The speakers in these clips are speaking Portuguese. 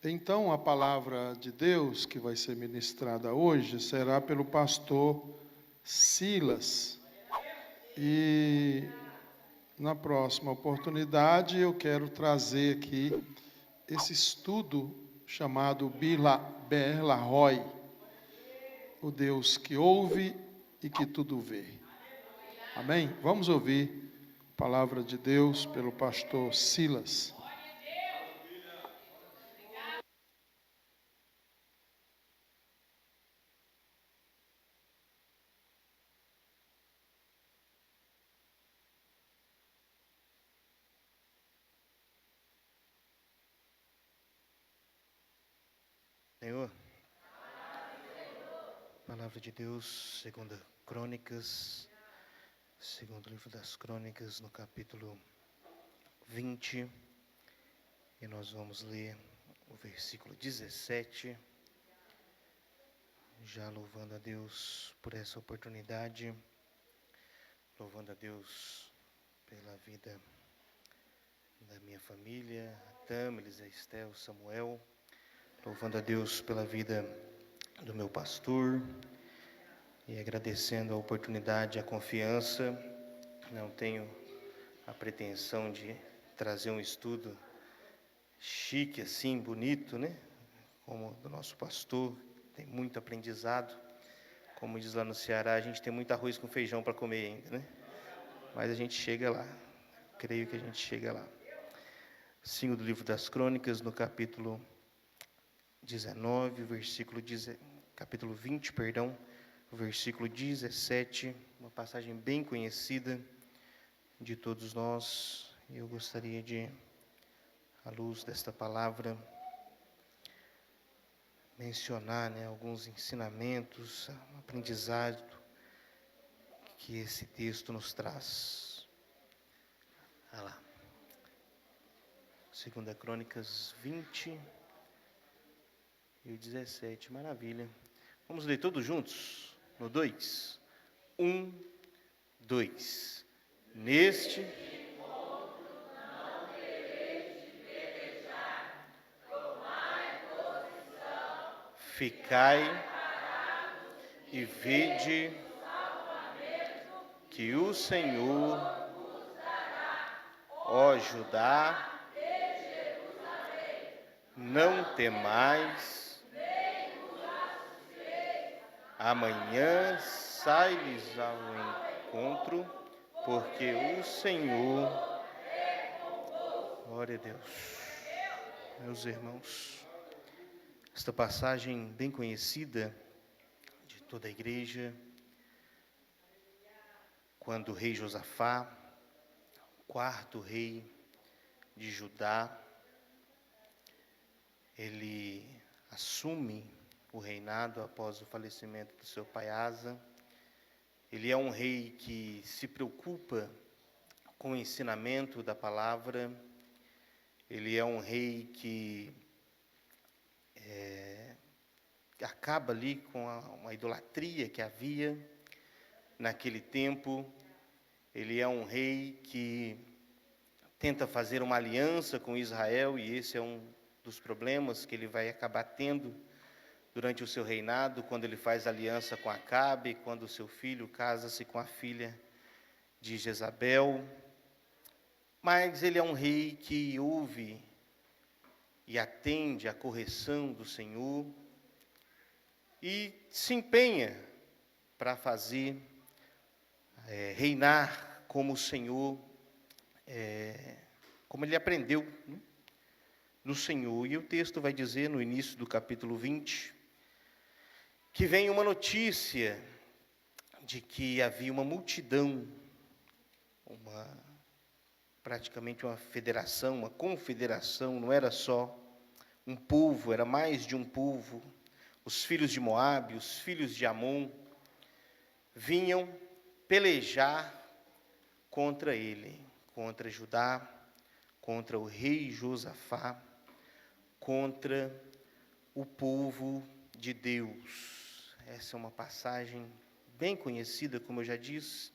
Então, a palavra de Deus que vai ser ministrada hoje será pelo pastor Silas. E na próxima oportunidade eu quero trazer aqui esse estudo chamado Ber Lahai, o Deus que ouve e que tudo vê. Amém? Vamos ouvir a palavra de Deus pelo pastor Silas. Senhor, palavra de Deus, segunda Crônicas, segundo livro das Crônicas, no capítulo 20, e nós vamos ler o versículo 17, já louvando a Deus por essa oportunidade, louvando a Deus pela vida da minha família, a Tâmelis, a Estel, Samuel, louvando a Deus pela vida do meu pastor, e agradecendo a oportunidade, a confiança. Não tenho a pretensão de trazer um estudo chique assim, bonito, né? Como do nosso pastor, tem muito aprendizado. Como diz lá no Ceará, a gente tem muito arroz com feijão para comer ainda, né? Mas a gente chega lá, creio que a gente chega lá. Sim, do livro das Crônicas, no capítulo 19, capítulo 20, perdão, versículo 17, uma passagem bem conhecida de todos nós. Eu gostaria de, à luz desta palavra, mencionar, alguns ensinamentos, aprendizado que esse texto nos traz. Olha lá. 2 Crônicas 20 e o 17, maravilha. Vamos ler todos juntos? No 2. 1, 2. Neste ficai e vede que o Senhor, ó Judá, não temais, amanhã sai-lhes ao encontro, porque o Senhor, glória a Deus. Meus irmãos, esta passagem bem conhecida de toda a igreja, quando o rei Josafá, quarto rei de Judá, ele assume o reinado após o falecimento do seu pai Asa. Ele é um rei que se preocupa com o ensinamento da palavra. Ele é um rei que acaba ali com uma idolatria que havia naquele tempo. Ele é um rei que tenta fazer uma aliança com Israel, e esse é um dos problemas que ele vai acabar tendo durante o seu reinado, quando ele faz aliança com Acabe, quando o seu filho casa-se com a filha de Jezabel. Mas ele é um rei que ouve e atende à correção do Senhor e se empenha para fazer reinar como o Senhor, como ele aprendeu, né, no Senhor. E o texto vai dizer, no início do capítulo 20, que vem uma notícia de que havia uma multidão, praticamente uma federação, uma confederação, não era só um povo, era mais de um povo. Os filhos de Moabe, os filhos de Amon, vinham pelejar contra ele, contra Judá, contra o rei Josafá, contra o povo de Deus. Essa é uma passagem bem conhecida, como eu já disse.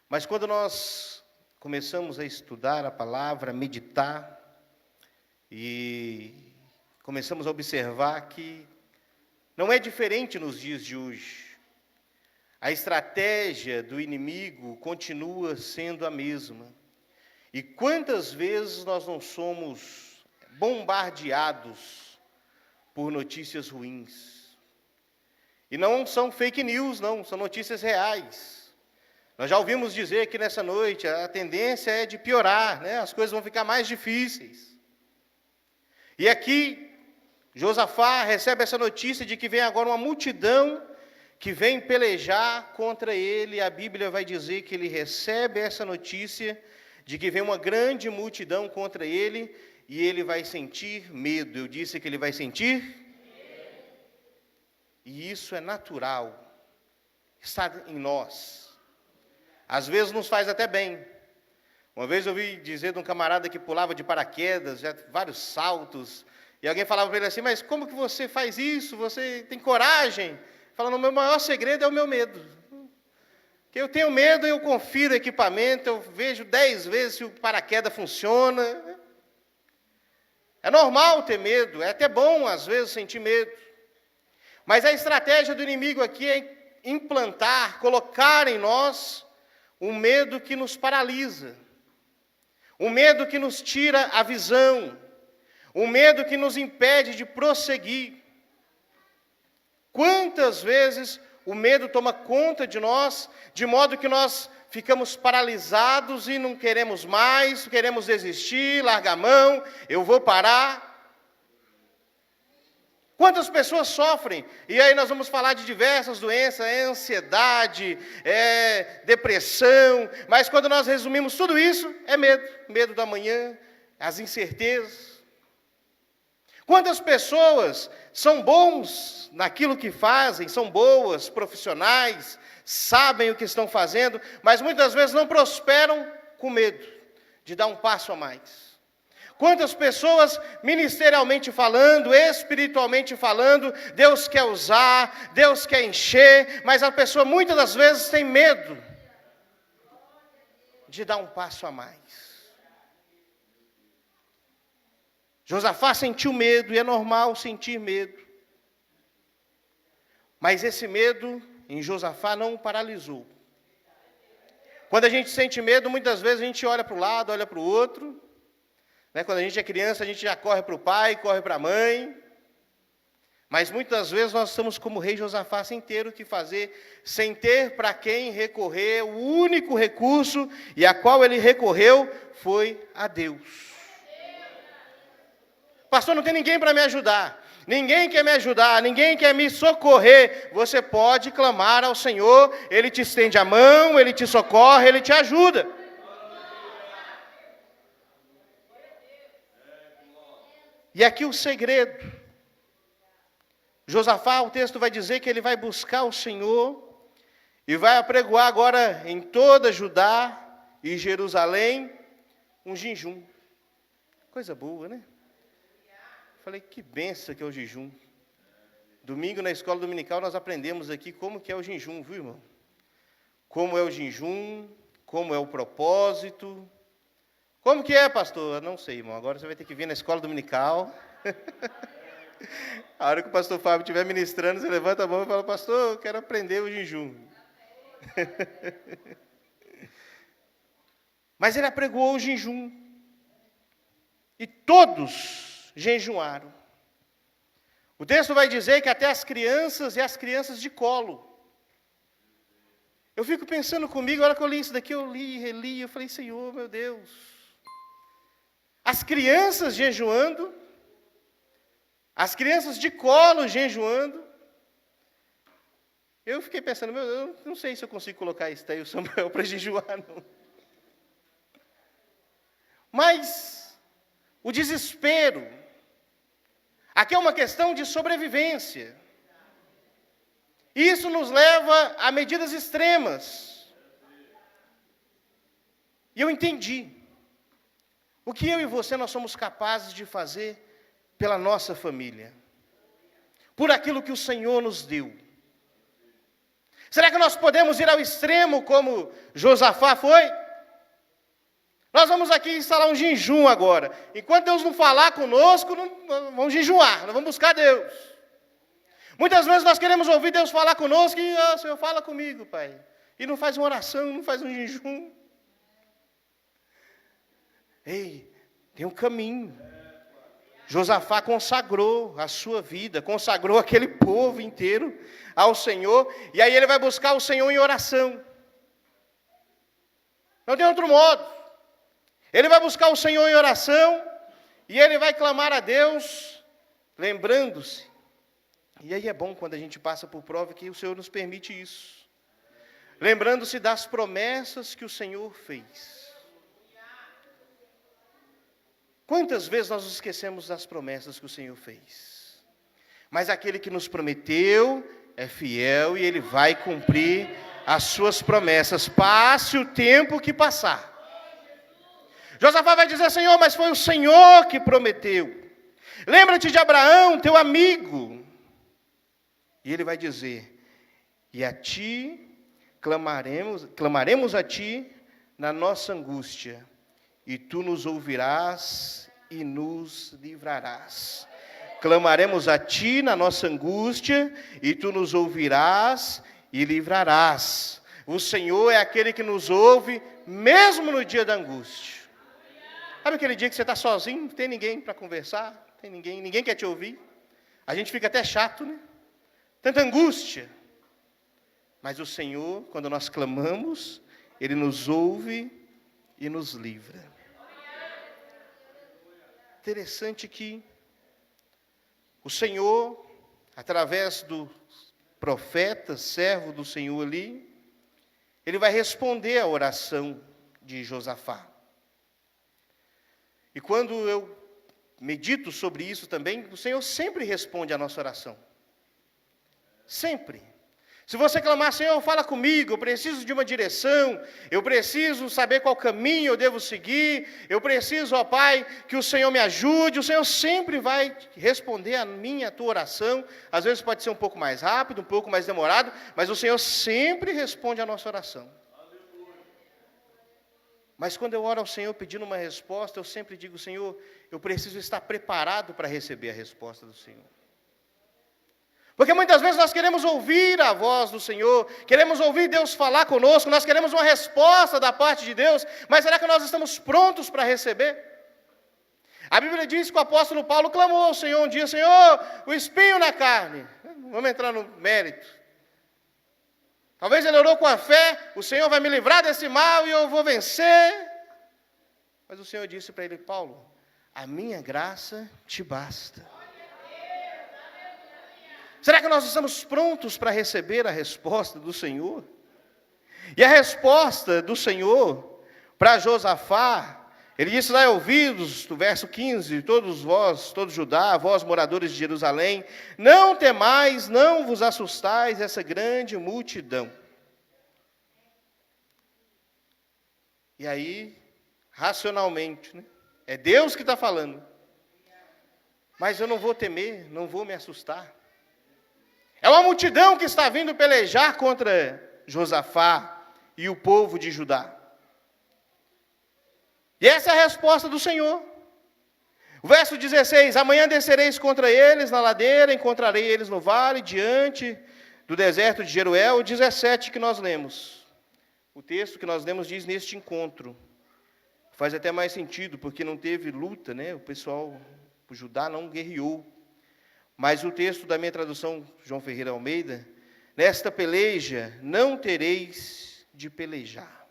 Mas quando nós começamos a estudar a palavra, a meditar, e começamos a observar que não é diferente nos dias de hoje. A estratégia do inimigo continua sendo a mesma. E quantas vezes nós não somos bombardeados por notícias ruins? E não são fake news, não, são notícias reais. Nós já ouvimos dizer que nessa noite a tendência é de piorar, né? As coisas vão ficar mais difíceis. E aqui, Josafá recebe essa notícia de que vem agora uma multidão que vem pelejar contra ele. A Bíblia vai dizer que ele recebe essa notícia de que vem uma grande multidão contra ele e ele vai sentir medo. Eu disse que ele vai sentir medo. E isso é natural, está em nós. Às vezes nos faz até bem. Uma vez eu ouvi dizer de um camarada que pulava de paraquedas, já vários saltos, e alguém falava para ele assim, mas como que você faz isso? Você tem coragem? Falando, o meu maior segredo é o meu medo. Que eu tenho medo, eu confiro o equipamento, eu vejo 10 vezes se o paraquedas funciona. É normal ter medo, é até bom às vezes sentir medo. Mas a estratégia do inimigo aqui é implantar, colocar em nós um medo que nos paralisa. Um medo que nos tira a visão, um medo que nos impede de prosseguir. Quantas vezes o medo toma conta de nós, de modo que nós ficamos paralisados e não queremos mais, queremos desistir, largar a mão, eu vou parar. Quantas pessoas sofrem? E aí nós vamos falar de diversas doenças, ansiedade, depressão, mas quando nós resumimos tudo isso, é medo. Medo da manhã, as incertezas. Quantas pessoas são bons naquilo que fazem, são boas, profissionais, sabem o que estão fazendo, mas muitas vezes não prosperam com medo de dar um passo a mais. Quantas pessoas, ministerialmente falando, espiritualmente falando, Deus quer usar, Deus quer encher, mas a pessoa muitas das vezes tem medo de dar um passo a mais. Josafá sentiu medo, e é normal sentir medo. Mas esse medo em Josafá não o paralisou. Quando a gente sente medo, muitas vezes a gente olha para o lado, olha para o outro. Quando a gente é criança, a gente já corre para o pai, corre para a mãe. Mas muitas vezes nós estamos como o rei Josafá, sem ter o que fazer, sem ter para quem recorrer. O único recurso e a qual ele recorreu foi a Deus. Pastor, não tem ninguém para me ajudar. Ninguém quer me ajudar, ninguém quer me socorrer. Você pode clamar ao Senhor, Ele te estende a mão, Ele te socorre, Ele te ajuda. E aqui o segredo. Josafá, o texto vai dizer que ele vai buscar o Senhor e vai apregoar agora em toda Judá e Jerusalém um jejum. Coisa boa, né? Falei, que benção que é o jejum. Domingo na escola dominical nós aprendemos aqui como que é o jejum, viu, irmão? Como é o jejum, como é o propósito. Como que é, pastor? Não sei, irmão. Agora você vai ter que vir na escola dominical. A hora que o pastor Fábio estiver ministrando, você levanta a mão e fala, pastor, eu quero aprender o jejum. Mas ele apregoou o jejum. E todos jejuaram. O texto vai dizer que até as crianças e as crianças de colo. Eu fico pensando comigo, a hora que eu li isso daqui, eu li e reli, eu falei, Senhor, meu Deus. As crianças jejuando, as crianças de colo jejuando. Eu fiquei pensando, meu Deus, eu não sei se eu consigo colocar isso aí, o Samuel, para jejuar, não. Mas o desespero, aqui é uma questão de sobrevivência. Isso nos leva a medidas extremas. E eu entendi. O que eu e você nós somos capazes de fazer pela nossa família. Por aquilo que o Senhor nos deu. Será que nós podemos ir ao extremo como Josafá foi? Nós vamos aqui instalar um jejum agora. Enquanto Deus não falar conosco, não vamos jejuar, nós vamos buscar Deus. Muitas vezes nós queremos ouvir Deus falar conosco e, Senhor, fala comigo, Pai. E não faz uma oração, não faz um jejum. Ei, tem um caminho. Josafá consagrou a sua vida, consagrou aquele povo inteiro ao Senhor, e aí ele vai buscar o Senhor em oração. Não tem outro modo. Ele vai buscar o Senhor em oração, e ele vai clamar a Deus, lembrando-se. E aí é bom quando a gente passa por prova que o Senhor nos permite isso. Lembrando-se das promessas que o Senhor fez. Quantas vezes nós nos esquecemos das promessas que o Senhor fez? Mas aquele que nos prometeu é fiel e ele vai cumprir as suas promessas. Passe o tempo que passar. Josafá vai dizer, Senhor, mas foi o Senhor que prometeu. Lembra-te de Abraão, teu amigo. E ele vai dizer, e a ti clamaremos a ti na nossa angústia, e tu nos ouvirás e nos livrarás. Clamaremos a ti na nossa angústia, e tu nos ouvirás e livrarás. O Senhor é aquele que nos ouve, mesmo no dia da angústia. Sabe aquele dia que você está sozinho, não tem ninguém para conversar, não tem ninguém quer te ouvir? A gente fica até chato, né? Tanta angústia. Mas o Senhor, quando nós clamamos, Ele nos ouve e nos livra. Interessante que o Senhor, através do profeta, servo do Senhor ali, ele vai responder a oração de Josafá. E quando eu medito sobre isso também, o Senhor sempre responde a nossa oração. Sempre. Se você clamar, Senhor, fala comigo, eu preciso de uma direção, eu preciso saber qual caminho eu devo seguir, eu preciso, ó Pai, que o Senhor me ajude, o Senhor sempre vai responder a tua oração, às vezes pode ser um pouco mais rápido, um pouco mais demorado, mas o Senhor sempre responde a nossa oração. Mas quando eu oro ao Senhor pedindo uma resposta, eu sempre digo, Senhor, eu preciso estar preparado para receber a resposta do Senhor. Porque muitas vezes nós queremos ouvir a voz do Senhor, queremos ouvir Deus falar conosco, nós queremos uma resposta da parte de Deus, mas será que nós estamos prontos para receber? A Bíblia diz que o apóstolo Paulo clamou ao Senhor um dia, Senhor, o espinho na carne. Vamos entrar no mérito. Talvez ele orou com a fé, o Senhor vai me livrar desse mal e eu vou vencer. Mas o Senhor disse para ele, Paulo, a minha graça te basta. Será que nós estamos prontos para receber a resposta do Senhor? E a resposta do Senhor para Josafá, ele disse lá, ouvidos, do verso 15, todos vós, todo Judá, vós moradores de Jerusalém, não temais, não vos assustais essa grande multidão. E aí, racionalmente, né? É Deus que está falando. Mas eu não vou temer, não vou me assustar. É uma multidão que está vindo pelejar contra Josafá e o povo de Judá. E essa é a resposta do Senhor. O verso 16, amanhã descereis contra eles na ladeira, encontrarei eles no vale, diante do deserto de Jeruel. O 17 que nós lemos. O texto que nós lemos diz neste encontro. Faz até mais sentido, porque não teve luta, né? O Judá não guerreou. Mas o texto da minha tradução, João Ferreira Almeida, nesta peleja não tereis de pelejar.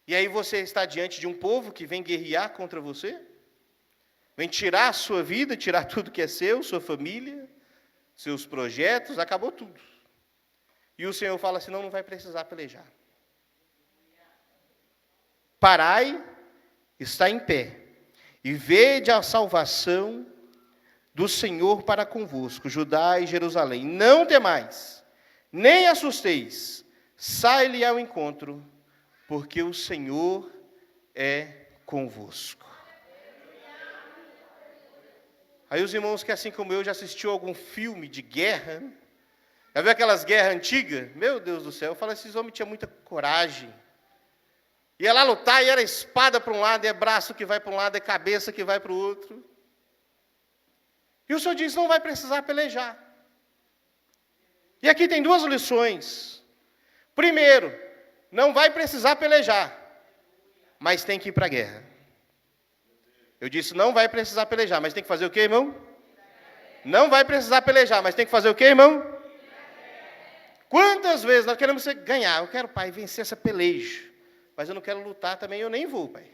E aí você está diante de um povo que vem guerrear contra você, vem tirar a sua vida, tirar tudo que é seu, sua família, seus projetos, acabou tudo. E o Senhor fala assim, não vai precisar pelejar. Parai, está em pé. E vede a salvação do Senhor para convosco, Judá e Jerusalém. Não temais, nem assusteis, sai-lhe ao encontro, porque o Senhor é convosco. Aí os irmãos que assim como eu já assistiu algum filme de guerra, Já viu aquelas guerras antigas? Meu Deus do céu, eu falo, esses homens tinham muita coragem. Ia lá lutar e era espada para um lado, é braço que vai para um lado, é cabeça que vai para o outro. E o Senhor diz, não vai precisar pelejar. E aqui tem duas lições. Primeiro, não vai precisar pelejar, mas tem que ir para a guerra. Eu disse, não vai precisar pelejar, mas tem que fazer o quê, irmão? Não vai precisar pelejar, mas tem que fazer o quê, irmão? Quantas vezes nós queremos ganhar? Eu quero, pai, vencer essa peleja. Mas eu não quero lutar também, eu nem vou, pai.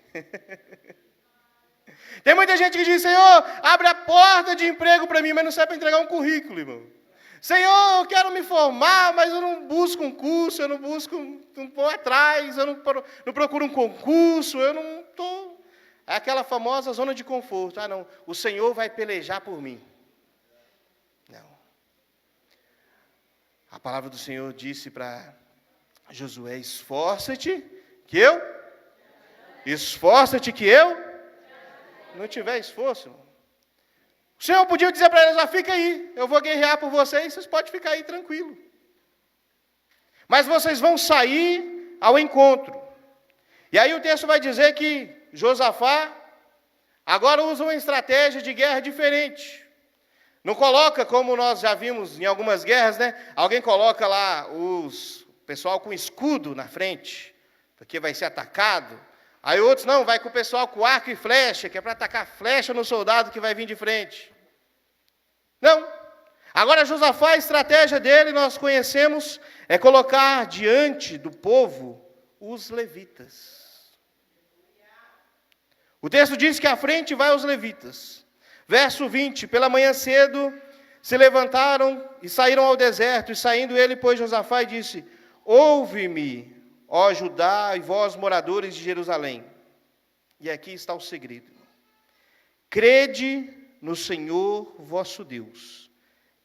Tem muita gente que diz, Senhor, abre a porta de emprego para mim, mas não serve para entregar um currículo, irmão. Senhor, eu quero me formar, mas eu não busco um curso, eu não vou atrás, eu não procuro um concurso, eu não estou... É aquela famosa zona de conforto. Ah, não, o Senhor vai pelejar por mim. Não. A palavra do Senhor disse para Josué, esforça-te que eu não tiver esforço. O Senhor podia dizer para eles, fica aí, eu vou guerrear por vocês podem ficar aí tranquilo. Mas vocês vão sair ao encontro. E aí o texto vai dizer que Josafá agora usa uma estratégia de guerra diferente. Não coloca, como nós já vimos em algumas guerras, né? Alguém coloca lá o pessoal com escudo na frente, porque vai ser atacado. Aí outros, não, vai com o pessoal com arco e flecha, que é para atacar flecha no soldado que vai vir de frente. Não. Agora Josafá, a estratégia dele, nós conhecemos, é colocar diante do povo os levitas. O texto diz que à frente vai os levitas. Verso 20, pela manhã cedo se levantaram e saíram ao deserto, e saindo ele, pôs Josafá e disse, ouve-me, ó Judá e vós moradores de Jerusalém. E aqui está o segredo. Crede no Senhor vosso Deus,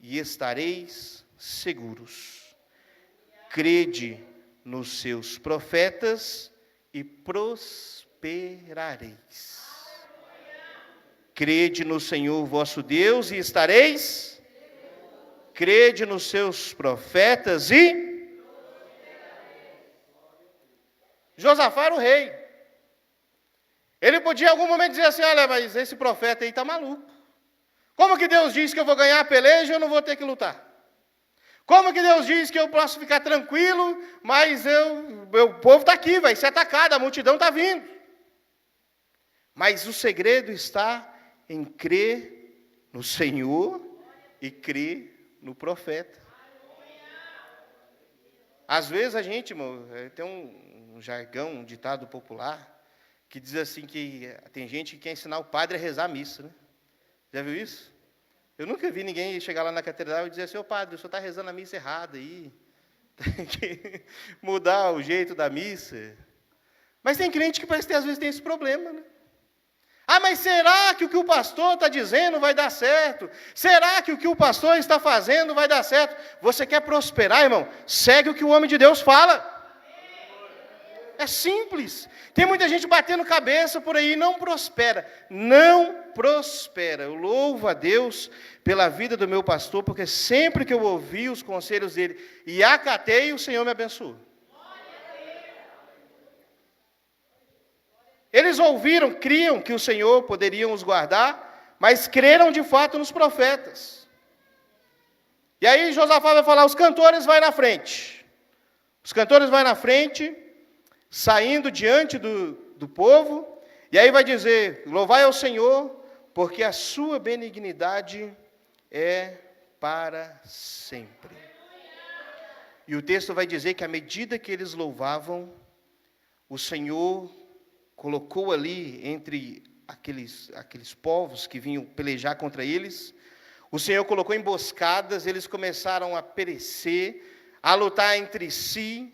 e estareis seguros. Crede nos seus profetas, e prosperareis. Crede no Senhor vosso Deus, e estareis. Crede nos seus profetas, e Josafá era o rei. Ele podia em algum momento dizer assim, olha, mas esse profeta aí está maluco. Como que Deus diz que eu vou ganhar a peleja e eu não vou ter que lutar? Como que Deus diz que eu posso ficar tranquilo, mas meu povo está aqui, vai ser atacado, a multidão está vindo. Mas o segredo está em crer no Senhor e crer no profeta. Às vezes a gente, irmão, tem um jargão, um ditado popular, que diz assim que tem gente que quer ensinar o padre a rezar a missa, né? Já viu isso? Eu nunca vi ninguém chegar lá na catedral e dizer assim, ô padre, o senhor está rezando a missa errada aí. Tem que mudar o jeito da missa. Mas tem crente que parece que às vezes tem esse problema, né? Ah, mas será que o que o pastor está dizendo vai dar certo? Será que o que o pastor está fazendo vai dar certo? Você quer prosperar, irmão? Segue o que o homem de Deus fala. É simples. Tem muita gente batendo cabeça por aí e não prospera. Não prospera. Eu louvo a Deus pela vida do meu pastor, porque sempre que eu ouvi os conselhos dele e acatei, o Senhor me abençoou. Eles ouviram, criam que o Senhor poderia os guardar, mas creram de fato nos profetas. E aí Josafá vai falar, os cantores vão na frente. Os cantores vão na frente, saindo diante do povo, e aí vai dizer, louvai ao Senhor, porque a sua benignidade é para sempre. E o texto vai dizer que à medida que eles louvavam, o Senhor colocou ali entre aqueles povos que vinham pelejar contra eles, o Senhor colocou emboscadas, eles começaram a perecer, a lutar entre si,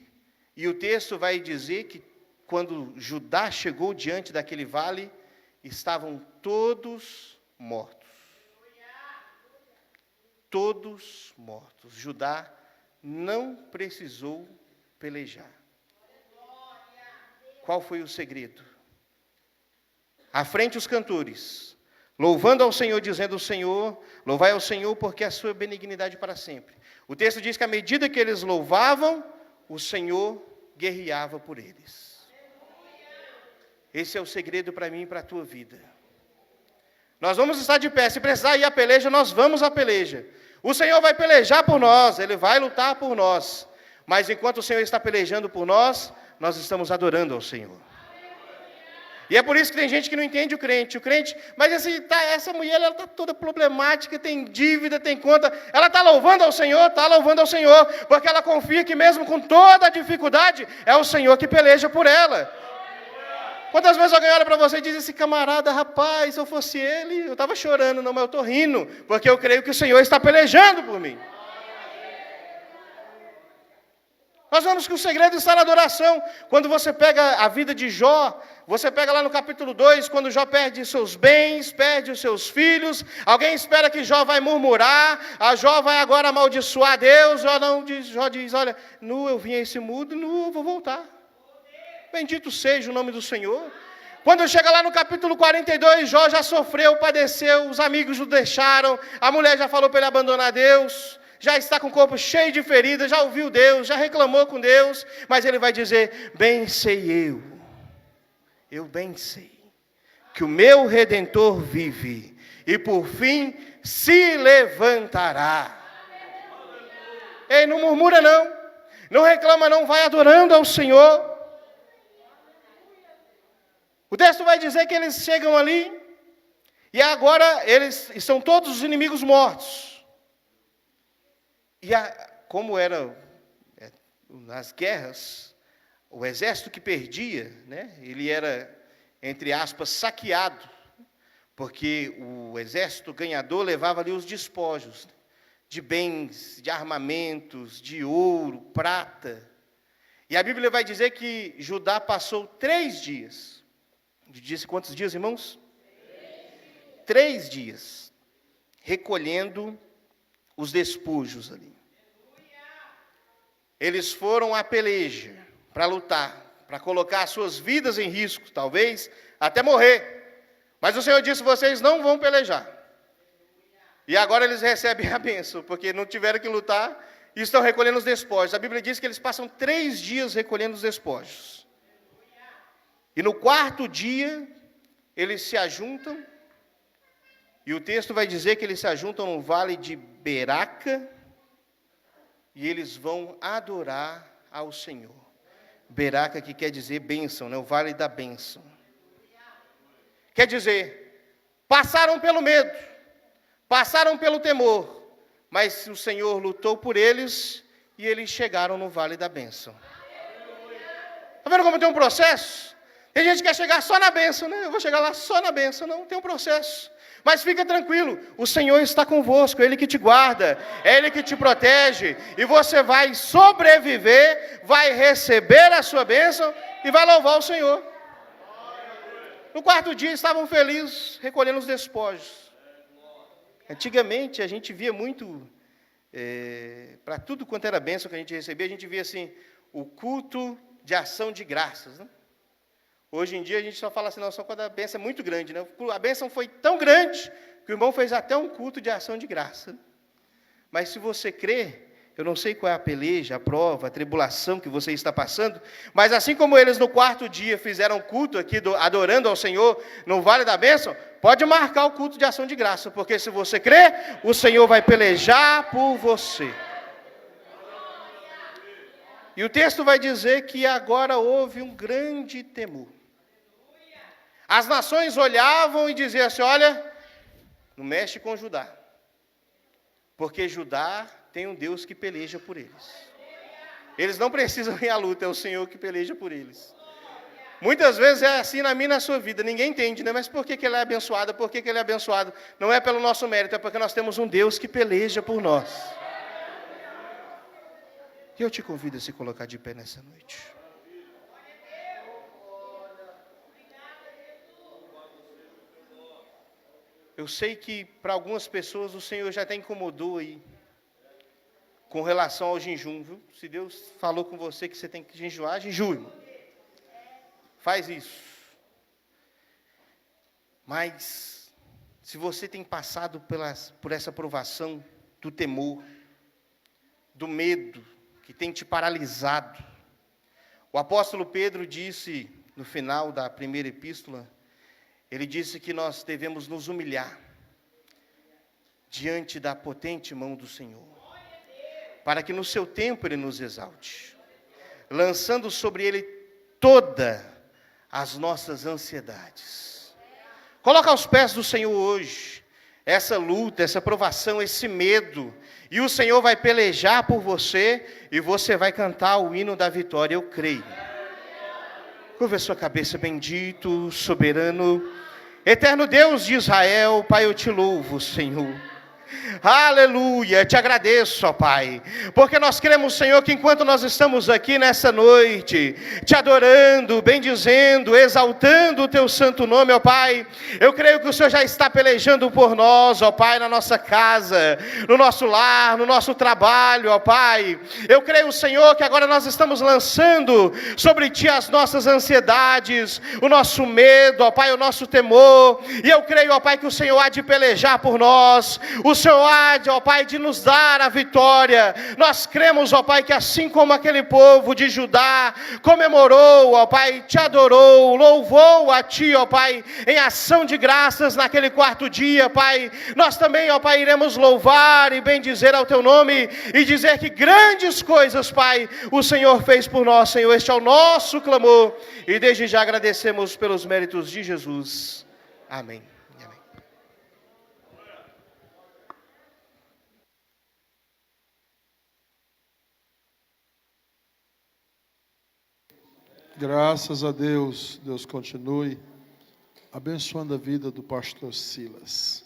e o texto vai dizer que quando Judá chegou diante daquele vale, estavam todos mortos. Todos mortos. Judá não precisou pelejar. Qual foi o segredo? À frente os cantores, louvando ao Senhor, dizendo: Senhor, louvai ao Senhor, porque a sua benignidade para sempre. O texto diz que à medida que eles louvavam, o Senhor guerreava por eles. Esse é o segredo para mim e para a tua vida. Nós vamos estar de pé, se precisar ir à peleja, nós vamos à peleja. O Senhor vai pelejar por nós, Ele vai lutar por nós. Mas enquanto o Senhor está pelejando por nós, nós estamos adorando ao Senhor. E é por isso que tem gente que não entende o crente. Mas essa mulher está toda problemática, tem dívida, tem conta. Ela está louvando ao Senhor, porque ela confia que mesmo com toda a dificuldade, é o Senhor que peleja por ela. Quantas vezes alguém olha para você e diz: esse camarada, rapaz, se eu fosse ele, eu estava chorando, não, mas eu estou rindo, porque eu creio que o Senhor está pelejando por mim. Nós vemos que o segredo está na adoração. Quando você pega a vida de Jó, você pega lá no capítulo 2, quando Jó perde seus bens, perde os seus filhos, alguém espera que Jó vai murmurar, a Jó vai agora amaldiçoar Deus, Jó diz: olha, nu eu vim a esse mundo, nu eu vou voltar. Bendito seja o nome do Senhor. Quando chega lá no capítulo 42, Jó já sofreu, padeceu, os amigos o deixaram, a mulher já falou para ele abandonar Deus, já está com o corpo cheio de feridas, já ouviu Deus, já reclamou com Deus, mas ele vai dizer: bem sei eu bem sei, que o meu Redentor vive, e por fim se levantará. Ei, não murmura não reclama não, vai adorando ao Senhor. O texto vai dizer que eles chegam ali, e agora eles estão todos os inimigos mortos. E como era nas guerras, o exército que perdia, né, ele era, entre aspas, saqueado, porque o exército ganhador levava ali os despojos de bens, de armamentos, de ouro, prata. E a Bíblia vai dizer que Judá passou 3 dias. Disse quantos dias, irmãos? 3 dias, recolhendo os despojos ali. Eles foram à peleja para lutar, para colocar as suas vidas em risco, talvez até morrer. Mas o Senhor disse: vocês não vão pelejar. E agora eles recebem a bênção, porque não tiveram que lutar e estão recolhendo os despojos. A Bíblia diz que eles passam 3 dias recolhendo os despojos. E no 4º dia, eles se ajuntam, e o texto vai dizer que eles se ajuntam no vale de Beraca, e eles vão adorar ao Senhor. Beraca, que quer dizer bênção, né? O vale da bênção. Quer dizer, passaram pelo medo, passaram pelo temor, mas o Senhor lutou por eles, e eles chegaram no vale da bênção. Está vendo como tem um processo? Tem gente que quer chegar só na bênção, né? Eu vou chegar lá só na bênção. Não, tem um processo. Mas fica tranquilo, o Senhor está convosco, Ele que te guarda, é Ele que te protege, e você vai sobreviver, vai receber a sua bênção, e vai louvar o Senhor. No 4º dia estavam felizes, recolhendo os despojos. Antigamente a gente via muito, para tudo quanto era bênção que a gente recebia, a gente via assim, o culto de ação de graças, né? Hoje em dia a gente só fala assim, não, só quando a bênção é muito grande, né? A bênção foi tão grande que o irmão fez até um culto de ação de graça. Mas se você crê, eu não sei qual é a peleja, a prova, a tribulação que você está passando, mas assim como eles no 4º dia fizeram culto aqui, adorando ao Senhor no Vale da Bênção, pode marcar o culto de ação de graça, porque se você crê, o Senhor vai pelejar por você. E o texto vai dizer que agora houve um grande temor. As nações olhavam e diziam assim, olha, não mexe com Judá, porque Judá tem um Deus que peleja por eles. Eles não precisam ir à luta, é o Senhor que peleja por eles. Muitas vezes é assim na minha e na sua vida, ninguém entende, né? Mas por que ele é abençoado? Por que ele é abençoado? Não é pelo nosso mérito, é porque nós temos um Deus que peleja por nós. E eu te convido a se colocar de pé nessa noite. Eu sei que para algumas pessoas o Senhor já até incomodou aí, com relação ao jejum, viu? Se Deus falou com você que você tem que jejuar, jejue. Faz isso. Mas se você tem passado por essa provação do temor, do medo, que tem te paralisado. O apóstolo Pedro disse, no final da primeira epístola, ele disse que nós devemos nos humilhar diante da potente mão do Senhor, para que no seu tempo Ele nos exalte, lançando sobre Ele todas as nossas ansiedades. Coloca aos pés do Senhor hoje essa luta, essa provação, esse medo, e o Senhor vai pelejar por você, e você vai cantar o hino da vitória, eu creio. Curva a sua cabeça, bendito, soberano, eterno Deus de Israel, Pai, eu te louvo, Senhor. Aleluia, te agradeço, ó Pai, porque nós cremos, Senhor, que enquanto nós estamos aqui nessa noite, te adorando, bendizendo, exaltando o teu santo nome, ó Pai, eu creio que o Senhor já está pelejando por nós, ó Pai, na nossa casa, no nosso lar, no nosso trabalho, ó Pai. Eu creio, Senhor, que agora nós estamos lançando sobre Ti as nossas ansiedades, o nosso medo, ó Pai, o nosso temor, e eu creio, ó Pai, que o Senhor há de pelejar por nós, o Senhor há, ó Pai, de nos dar a vitória. Nós cremos, ó Pai, que assim como aquele povo de Judá comemorou, ó Pai, te adorou, louvou a Ti, ó Pai, em ação de graças naquele quarto dia, Pai, nós também, ó Pai, iremos louvar e bendizer ao Teu nome e dizer que grandes coisas, Pai, o Senhor fez por nós, Senhor. Este é o nosso clamor e desde já agradecemos pelos méritos de Jesus. Amém. Graças a Deus, Deus continue abençoando a vida do pastor Silas.